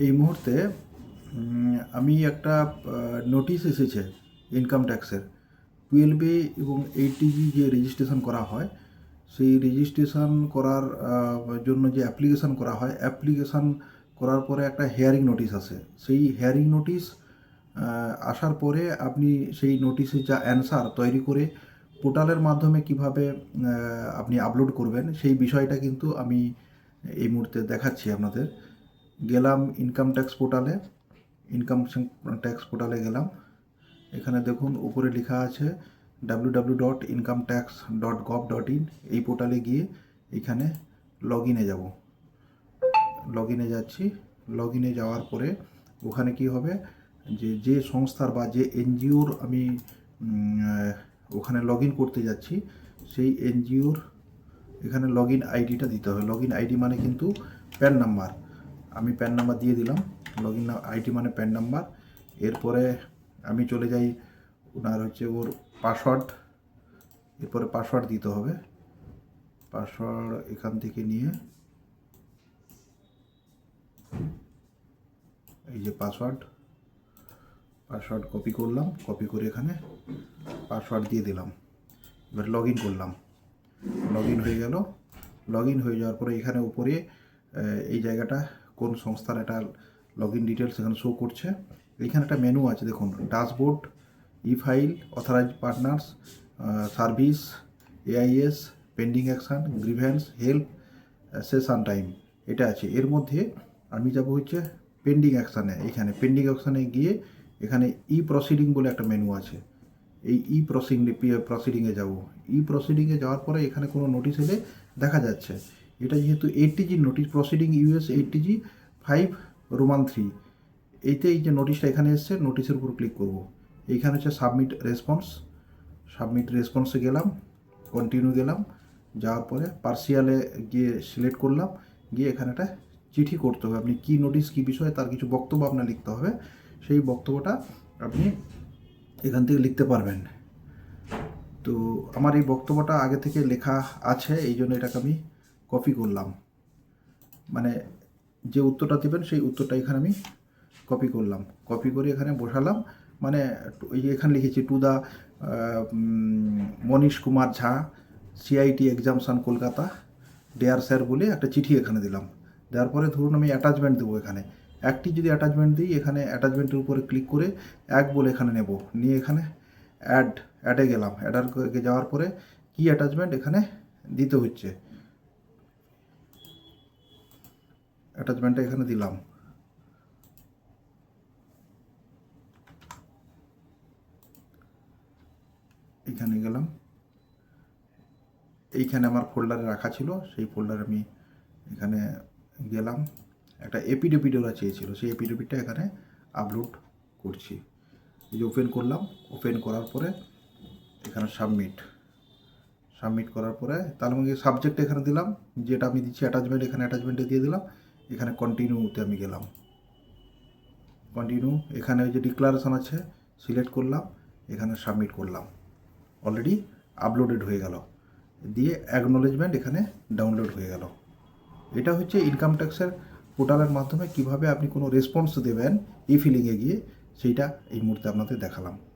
এই মুহূর্তে আমি একটা নোটিশ এসেছে ইনকাম ট্যাক্সের 12A এবং 8TG যে রেজিস্ট্রেশন করা হয়, সেই রেজিস্ট্রেশন করার জন্য যে অ্যাপ্লিকেশান করা হয়, অ্যাপ্লিকেশান করার পরে একটা হেয়ারিং নোটিশ আসে। সেই হেয়ারিং নোটিশ আসার পরে আপনি সেই নোটিশের যা অ্যান্সার তৈরি করে পোর্টালের মাধ্যমে কিভাবে আপনি আপলোড করবেন, সেই বিষয়টা কিন্তু আমি এই মুহূর্তে দেখাচ্ছি আপনাদের। গেলাম ইনকাম ট্যাক্স পোর্টালে গেলাম। এখানে দেখুন উপরে লেখা আছে www.incometax.gov.in। এই পোর্টালে গিয়ে এখানে লগ ইনে যাব। লগ ইনে যাচ্ছি। লগ ইনে যাওয়ার পরে ওখানে কি হবে, যে সংস্থার বা যে এনজিওর আমি ওখানে লগ ইন করতে যাচ্ছি, সেই এনজিওর এখানে লগ ইন আইডিটা দিতে হবে। লগ ইন আইডি মানে কিন্তু প্যান নাম্বার। আমি প্যান নাম্বার দিয়ে দিলাম। লগ ইন আইডি মানে প্যান নাম্বার। এরপরে আমি চলে যাই ওনার ওর পাসওয়ার্ড। এরপরে পাসওয়ার্ড দিতে হবে। পাসওয়ার্ড এখান থেকে নিয়ে এই যে পাসওয়ার্ড কপি করলাম। কপি করে এখানে পাসওয়ার্ড দিয়ে দিলাম। এবার লগ ইন করলাম। লগ ইন হয়ে গেল। লগ ইন হয়ে যাওয়ার পরে এখানে উপরে এই জায়গাটা কোন সংস্থার একটা লগ ইন ডিটেলস এখানে শো করছে। এখানে একটা মেনু আছে দেখুন, dashboard, e file, authorise partners, service, AIS, pending action, grievance, help, session time, এটা আছে। এর মধ্যে আমি যাব হচ্ছে পেন্ডিং অ্যাকশানে। এখানে পেন্ডিং অ্যাকশানে গিয়ে এখানে ই প্রসিডিং বলে একটা মেনু আছে। এই প্রসিডিংয়ে যাব। প্রসিডিংয়ে যাওয়ার পরে এখানে কোনো নোটিশ এলে দেখা যাচ্ছে এটা যেহেতু 8TG notice, proceeding US 8TG 5 Roman 3, এইতে এই যে নোটিশটা এখানে এসছে, নোটিশের উপর ক্লিক করব। এইখানে হচ্ছে সাবমিট রেসপন্সে গেলাম, কন্টিনিউ গেলাম। যাওয়ার পরে পার্সিয়ালে গিয়ে সিলেক্ট করলাম। গিয়ে এখানে একটা চিঠি করতে হবে। আপনি কী নোটিশ, কী বিষয়ে, তার কিছু বক্তব্য আপনার লিখতে হবে। সেই বক্তব্যটা আপনি এখান থেকে লিখতে পারবেন। তো আমার এই বক্তব্যটা আগে থেকে লেখা আছে, এই জন্য এটাকে আমি কপি করলাম। মানে যে উত্তরটা দেবেন সেই উত্তরটা এখানে আমি কপি করলাম। কপি করে এখানে বসালাম। মানে ওই যে এখানে লিখেছি to the Manish Kumar Jha, CIT exemption Kolkata, dear sir বলে একটা চিঠি এখানে দিলাম। দেওয়ার পরে ধরুন আমি অ্যাটাচমেন্ট দেবো। এখানে একটি যদি অ্যাটাচমেন্ট দিই, এখানে অ্যাটাচমেন্টের উপরে ক্লিক করে এক বলে এখানে নেব, নিয়ে এখানে অ্যাডে গেলাম। অ্যাডার যাওয়ার পরে কি অ্যাটাচমেন্ট এখানে দিতে হচ্ছে, অ্যাটাচমেন্টটা এখানে দিলাম। এখানে গেলাম। এইখানে আমার ফোল্ডারে রাখা ছিল, সেই ফোল্ডারে আমি এখানে গেলাম। একটা এপিডেভিট ওরা চেয়েছিল, সেই এপিডেভিটটা এখানে আপলোড করছি। এই যে ওপেন করলাম। ওপেন করার পরে এখানে সাবমিট করার পরে তার মধ্যে সাবজেক্ট এখানে দিলাম, যেটা আমি দিচ্ছি অ্যাটাচমেন্ট, এখানে অ্যাটাচমেন্টে দিয়ে দিলাম। এখানে কন্টিনিউতে আমি গেলাম। কন্টিনিউ, এখানে ওই যে ডিক্লারেশন আছে সিলেক্ট করলাম, এখানে সাবমিট করলাম। অলরেডি আপলোডেড হয়ে গেল। দিয়ে অ্যাকনোলেজমেন্ট এখানে ডাউনলোড হয়ে গেল। এটা হচ্ছে ইনকাম ট্যাক্সের পোর্টালের মাধ্যমে কিভাবে আপনি কোনো রেসপন্স দেবেন ই ফিলিংয়ে গিয়ে, সেইটা এই মুহূর্তে আপনাদের দেখালাম।